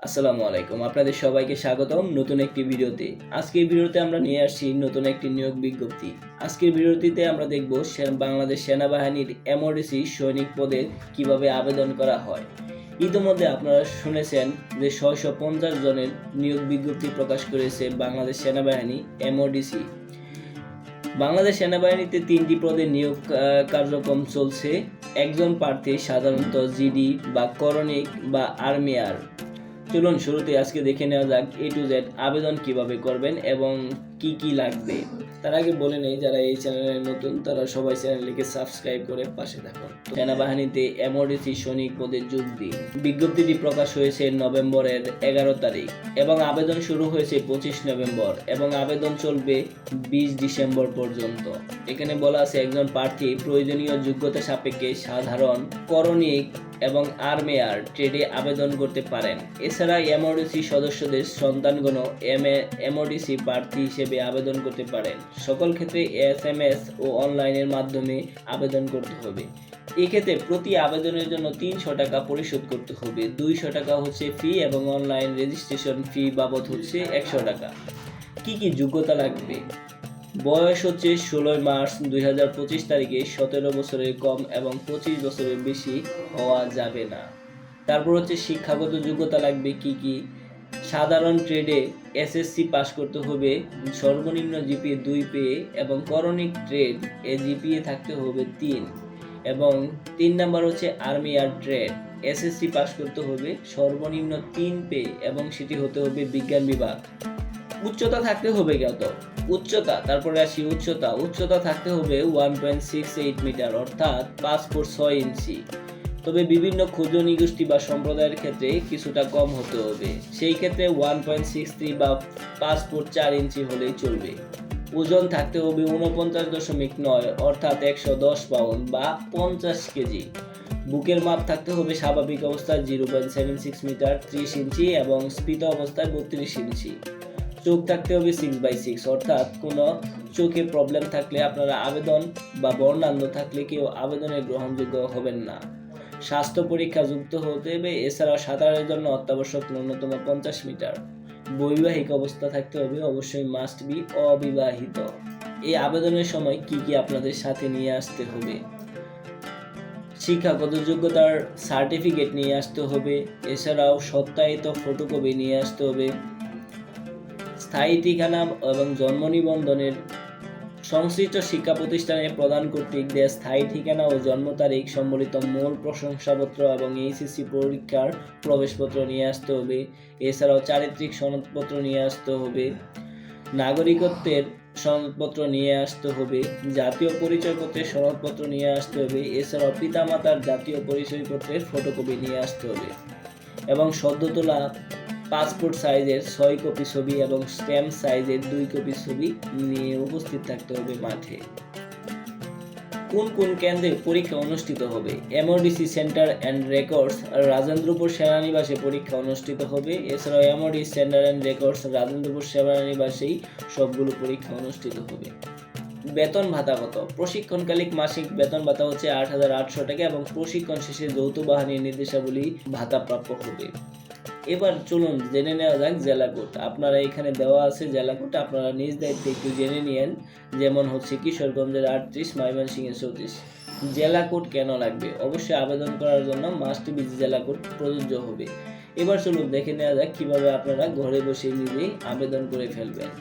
আসসালামু আলাইকুম, আপনাদের সবাইকে স্বাগতম নতুন একটি ভিডিওতে। আজকের ভিডিওতে আমরা নিয়ে আসছি নতুন একটি নিয়োগ বিজ্ঞপ্তি। আজকের ভিডিওটিতে আমরা দেখব বাংলাদেশ সেনাবাহিনীর এমওডিসি সৈনিক পদে কিভাবে আবেদন করা হয়। ইতিমধ্যে আপনারা শুনেছেন যে 650 জনের নিয়োগ বিজ্ঞপ্তি প্রকাশ করেছে বাংলাদেশ সেনাবাহিনী এমওডিসি। বাংলাদেশ সেনাবাহিনীতে 3টি পদে নিয়োগ কার্যক্রম চলছে। একজন প্রার্থী সাধারণত জিডি বা করণিক বা আর্মিয়ার। চলুন শুরুতে আজকে দেখে নেওয়া যাক A to Z আবেদন কিভাবে করবেন এবং কি কি লাগবে। তার আগে বলে নেই, যারা এই চ্যানেলে নতুন তারা সবাই চ্যানেলটিকে সাবস্ক্রাইব করে পাশে থাকুন। সেনাবাহিনীতে এমওডিসি সৈনিক পদে যোগ দিন। বিজ্ঞপ্তিটি প্রকাশ হয়েছে নভেম্বরের 11 তারিখ এবং আবেদন শুরু হয়েছে 25 নভেম্বর এবং আবেদন চলবে 20 ডিসেম্বর পর্যন্ত। এখানে বলা আছে একজন প্রার্থী প্রয়োজনীয় যোগ্যতা সাপেক্ষে সাধারণ, করণিক এবং আর্মিয়ার ট্রেডে আবেদন করতে পারেন। এছাড়া এমওডিসি সদস্যদের সন্তানগণ এমওডিসি প্রার্থী হিসেবে আবেদন করতে পারেন। সকল ক্ষেত্রে SMS ও অনলাইনের মাধ্যমে আবেদন করতে হবে। এক্ষেত্রে প্রতি আবেদনের জন্য 300 টাকা পরিশোধ করতে হবে। 200 টাকা হচ্ছে ফি এবং অনলাইন রেজিস্ট্রেশন ফি বাবদ হচ্ছে 100 টাকা। কি কি যোগ্যতা লাগবে? বয়স হচ্ছে 16 মার্চ 2025 তারিখে 17 বছরের কম এবং 25 বছরের বেশি হওয়া যাবে না। তারপর হচ্ছে শিক্ষাগত যোগ্যতা লাগবে কি কি? সাধারণ ট্রেডে SSC পাস করতে হবে, সর্বনিম্ন জিপিএ 2 পেয়ে, এবং করণিক ট্রেড জিপিএ থাকতে হবে 3, এবং 3 নাম্বার হচ্ছে আর্মি আর ট্রেড SSC পাস করতে হবে, সর্বনিম্ন 3 পেয়ে এবং সেটি হতে হবে বিজ্ঞান বিভাগ। উচ্চতা থাকতে হবে কত? উচ্চতা, তারপরে আসি উচ্চতা থাকতে হবে 1.68 মিটার অর্থাৎ 5 ফুট 6 ইঞ্চি। তবে বিভিন্ন ক্ষুদ্র নিগোষ্ঠী বা সম্প্রদায়ের ক্ষেত্রে কিছুটা কম হতে হবে, সেই ক্ষেত্রে 1.63 বা 5 ফুট 4 ইঞ্চি হলেই চলবে। ওজন থাকতে হবে 49.9 অর্থাৎ 110 পাউন্ড বা 50 কেজি। বুকের মাপ থাকতে হবে স্বাভাবিক অবস্থায় 0.76 মিটার 30 ইঞ্চি এবং স্ফীত অবস্থায় 32 ইঞ্চি। চোখ থাকতে হবে 6/6 অর্থাৎ কোনো চোখে প্রবলেম থাকলে আপনারা আবেদন বা বর্ণান্ধ থাকলে কেউ আবেদনে গ্রহণযোগ্য হবেন না। স্বাস্থ্য পরীক্ষা যুক্ত হতে হবে। এছাড়াও সাঁতারের জন্য অত্যাবশ্যক ন্যূনতম 50 মিটার। বৈবাহিক অবস্থা থাকতে হবে, অবশ্যই মাস্ট বি অবিবাহিত। এই আবেদনের সময় কি কি আপনাদের সাথে নিয়ে আসতে হবে? শিক্ষাগত যোগ্যতার সার্টিফিকেট নিয়ে আসতে হবে। এছাড়াও সত্যায়িত ফটোকপি নিয়ে আসতে হবে। স্থায়ী ঠিকানা এবং জন্ম নিবন্ধনের সংশ্লিষ্ট শিক্ষা প্রতিষ্ঠানের প্রদান কর্তৃক দেয়া স্থায়ী ঠিকানা ও জন্ম তারিখ সম্বলিত মূল প্রশংসাপত্র এবং HSC পরীক্ষার প্রবেশপত্র নিয়ে আসতে হবে। এছাড়াও চারিত্রিক সনদপত্র নিয়ে আসতে হবে, নাগরিকত্বের সনদপত্র নিয়ে আসতে হবে, জাতীয় পরিচয়পত্রের সনদপত্র নিয়ে আসতে হবে। এছাড়াও পিতামাতার জাতীয় পরিচয়পত্রের ফটোকপি নিয়ে আসতে হবে এবং সদ্য তোলা পাসপোর্ট সাইজের 6 কপি ছবি এবং স্ট্যাম্প সাইজের 2 কপি ছবি নিয়ে উপস্থিত থাকতে হবে মাঠে। কোন কোন কেন্দ্রে পরীক্ষা অনুষ্ঠিত হবে? MODC centre and records Rajendrapur সেনানিবাসে পরীক্ষা অনুষ্ঠিত হবে। এছাড়াও MODC centre and records Rajendrapur সেনানিবাসেই সবগুলো পরীক্ষা অনুষ্ঠিত হবে। বেতন ভাতা কত? প্রশিক্ষণকালীন মাসিক বেতন ভাতা হচ্ছে 8,800 টাকা এবং প্রশিক্ষণ শেষে যৌথ বাহিনীর নির্দেশাবলী ভাতা প্রাপ্য হবে। এবার চলুন জেনে নেওয়া যাক জেলা কোড। আপনারা এখানে দেওয়া আছে জেলা কোড, আপনারা নিজ দায়িত্বে একটু জেনে নিন। যেমন হচ্ছে কিশোরগঞ্জের 38, ময়মনসিংহের 34। জেলা কোড কেন লাগবে? অবশ্যই আবেদন করার জন্য মাস্ট বি জেলা কোড প্রযোজ্য হবে। এবার চলুন দেখে নেওয়া যাক কিভাবে আপনারা ঘরে বসে নিজেই আবেদন করে ফেলবেন।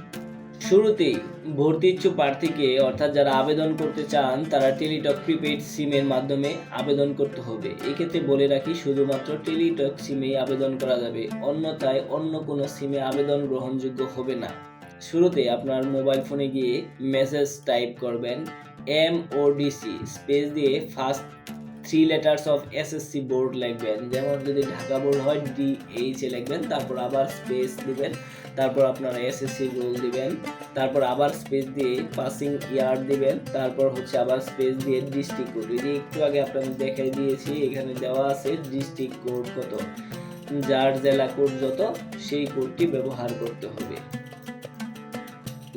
শুরুতেই ভর্তি ইচ্ছুক প্রার্থীকে অর্থাৎ যারা আবেদন করতে চান তারা টেলিটক প্রিপেইড সিমের মাধ্যমে আবেদন করতে হবে। এক্ষেত্রে বলে রাখি শুধুমাত্র টেলিটক সিমে আবেদন করা যাবে, অন্যথায় অন্য কোনো সিমে আবেদন গ্রহণযোগ্য হবে না। শুরুতে আপনার মোবাইল ফোনে গিয়ে মেসেজ টাইপ করবেন MODC স্পেস দিয়ে first 3 letters of SSC board লিখবেন। যেমন যদি ঢাকা বোর্ড হয় DH লিখবেন, তারপর আবার স্পেস দিবেন, তারপর আপনারা SSC রোল দিবেন, তারপর আবার স্পেস দিয়ে পাসিং ইয়ার দিবেন, তারপর হচ্ছে আবার স্পেস দিয়ে ডিস্ট্রিক্ট কোড। এই যে একটু আগে আপনাদের দেখাই দিয়েছি, এখানে দেওয়া আছে ডিস্ট্রিক্ট কোড কত, যার জেলা কোড যত সেই কোডটি ব্যবহার করতে হবে।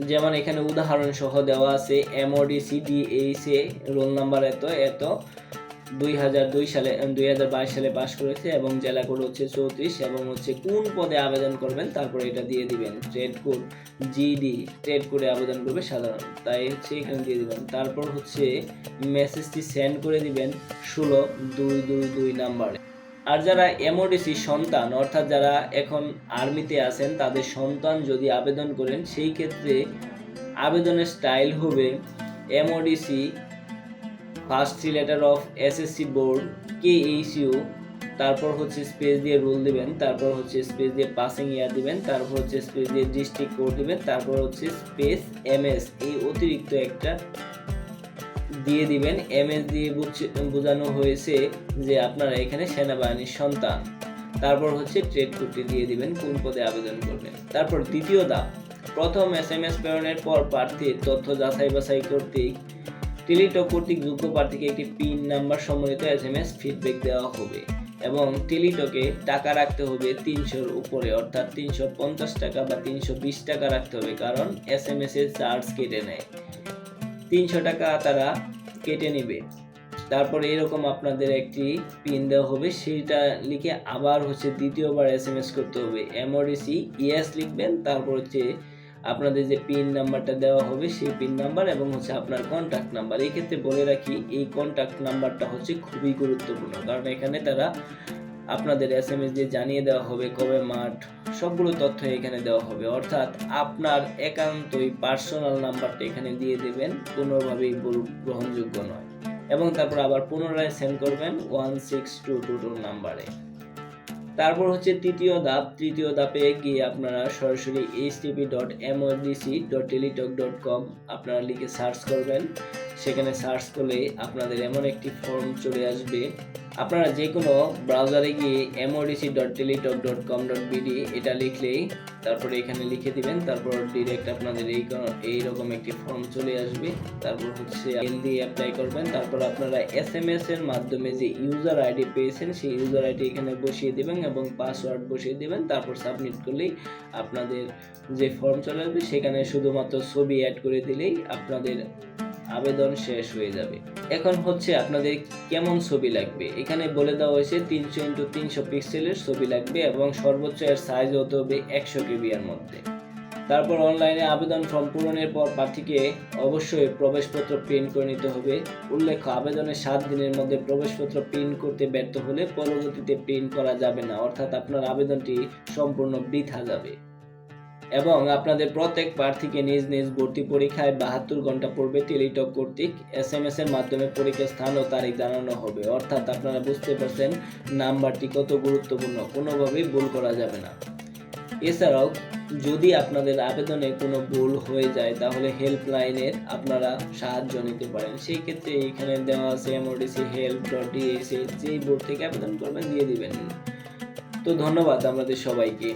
যেমন এখানে উদাহরণ সহ দেওয়া আছে MODC DH রোল নাম্বার এত এত, 2022 সালে পাশ করেছে এবং জেলা কোড হচ্ছে 34 এবং হচ্ছে কোন পদে আবেদন করবেন তারপরে এটা দিয়ে দিবেন। ট্রেড কোড জিডি, ট্রেড কোডে আবেদন করবে সাধারণ, তাই হচ্ছে এখানে দিয়ে দিবেন। তারপর হচ্ছে মেসেজটি সেন্ড করে দিবেন 16222 নাম্বারে। আর যারা এমওডিসি সন্তান অর্থাৎ যারা এখন আর্মিতে আছেন তাদের সন্তান যদি আবেদন করেন সেই ক্ষেত্রে আবেদনের স্টাইল হবে MODC first three letter of SSC board KHU, তারপর হচ্ছে স্পেস দিয়ে রোল দিবেন, তারপর হচ্ছে স্পেস দিয়ে পাসিং ইয়ার দিবেন, তারপর হচ্ছে স্পেস দিয়ে ডিস্ট্রিক্ট কোড দিবেন, তারপর হচ্ছে স্পেস MS, এই অতিরিক্ত একটা দিয়ে দিবেন। MS দিয়ে বোঝানো হয়েছে যে আপনারা এখানে সেনাবাহিনীর সন্তান। তারপর হচ্ছে ট্রেড কোডটি দিয়ে দিবেন কোন পদে আবেদন করবেন। তারপর দ্বিতীয় ধাপ, প্রথম SMS প্রেরণের পর প্রার্থীর তথ্য যাচাই বাছাই কর্তৃক টেলিটক কর্তৃক যোগ্য প্রার্থীকে একটি পিন নাম্বার সম্বলিত SMS ফিডব্যাক দেওয়া হবে এবং টেলিটকে টাকা রাখতে হবে 300-র উপরে, অর্থাৎ 350 টাকা বা 320 টাকা রাখতে হবে, কারণ SMS এর চার্জ কেটে নেয়, 300 টাকা তারা কেটে নেবে। তারপর এরকম আপনাদের একটি পিন দেওয়া হবে, সেইটা লিখে আবার হচ্ছে দ্বিতীয়বার SMS করতে হবে। এমওডিসি ইয়েস লিখবেন, তারপর হচ্ছে আপনাদের যে পিন নাম্বারটা দেওয়া হবে সেই পিন নাম্বার এবং হচ্ছে আপনার কন্ট্যাক্ট নাম্বার। এই ক্ষেত্রে বলে রাখি এই কন্ট্যাক্ট নাম্বারটা হচ্ছে খুবই গুরুত্বপূর্ণ, কারণ এখানে তারা আপনাদের SMS দিয়ে জানিয়ে দেওয়া হবে কবে মাঠ, সবগুলো তথ্য এখানে দেওয়া হবে, অর্থাৎ আপনার একান্তই পার্সোনাল নাম্বারটা এখানে দিয়ে দেবেন, কোনোভাবেই গ্রহণযোগ্য নয়। এবং তারপর আবার পুনরায় সেন্ড করবেন 16222 নাম্বারে। তারপর হচ্ছে তৃতীয় ধাপে গিয়ে আপনারা সরাসরি http.modc.teletalk.com আপনারা লিখে সার্চ করবেন। সেখানে সার্চ করলে আপনাদের এমন একটি ফর্ম চলে আসবে, আপনারা যে কোনো ব্রাউজারে গিয়ে modc.teletalk.com.bd এটা লিখলেই তারপরে এখানে লিখে দিবেন, তারপর ডিরেক্ট আপনাদের এইরকম একটি ফর্ম চলে আসবে। তারপর হচ্ছে মেল দিয়ে অ্যাপ্লাই করবেন। তারপর আপনারা SMS এর মাধ্যমে যে ইউজার আইডি পেয়েছেন সেই ইউজার আইডি এখানে বসিয়ে দিবেন এবং পাসওয়ার্ড বসিয়ে দিবেন। তারপর সাবমিট করলেই আপনাদের যে ফর্ম চলে আসবে সেখানে শুধুমাত্র ছবি অ্যাড করে দিলেই আপনাদের আবেদন শেষ হয়ে যাবে। এখন হচ্ছে আপনাদের কেমন ছবি লাগবে, এখানে বলে দেওয়া হয়েছে 300x300 পিক্সেলের ছবি লাগবে এবং সর্বোচ্চ এর সাইজ হতে হবে 100 KB এর মধ্যে। তারপর অনলাইনে আবেদন ফর্ম পূরণের পর প্রার্থীকে অবশ্যই প্রবেশপত্র প্রিন্ট করে নিতে হবে। উল্লেখ্য, আবেদনের 7 দিনের মধ্যে প্রবেশপত্র প্রিন্ট করতে ব্যর্থ হলে পরবর্তীতে প্রিন্ট করা যাবে না, অর্থাৎ আপনার আবেদনটি সম্পূর্ণ বৃথা যাবে। এবং আপনাদের প্রত্যেক প্রার্থীকে নিজ নিজ ভর্তি পরীক্ষায় 72 ঘন্টা পূর্বে টেলিটক কর্তৃক SMS এর মাধ্যমে পরীক্ষার স্থান ও তারিখ জানানো হবে, অর্থাৎ আপনারা বুঝতে পারছেন নাম্বারটি কত গুরুত্বপূর্ণ, কোনোভাবেই ভুল করা যাবে না। এছাড়াও যদি আপনাদের আবেদনে কোনো ভুল হয়ে যায় তাহলে হেল্পলাইনের আপনারা সাহায্য নিতে পারেন, সেই ক্ষেত্রে এখানে দেওয়া আছে modc.help.dh, যেই বোর্ড থেকে আবেদন করবেন দিয়ে দিবেন। তো ধন্যবাদ আমাদের সবাইকে।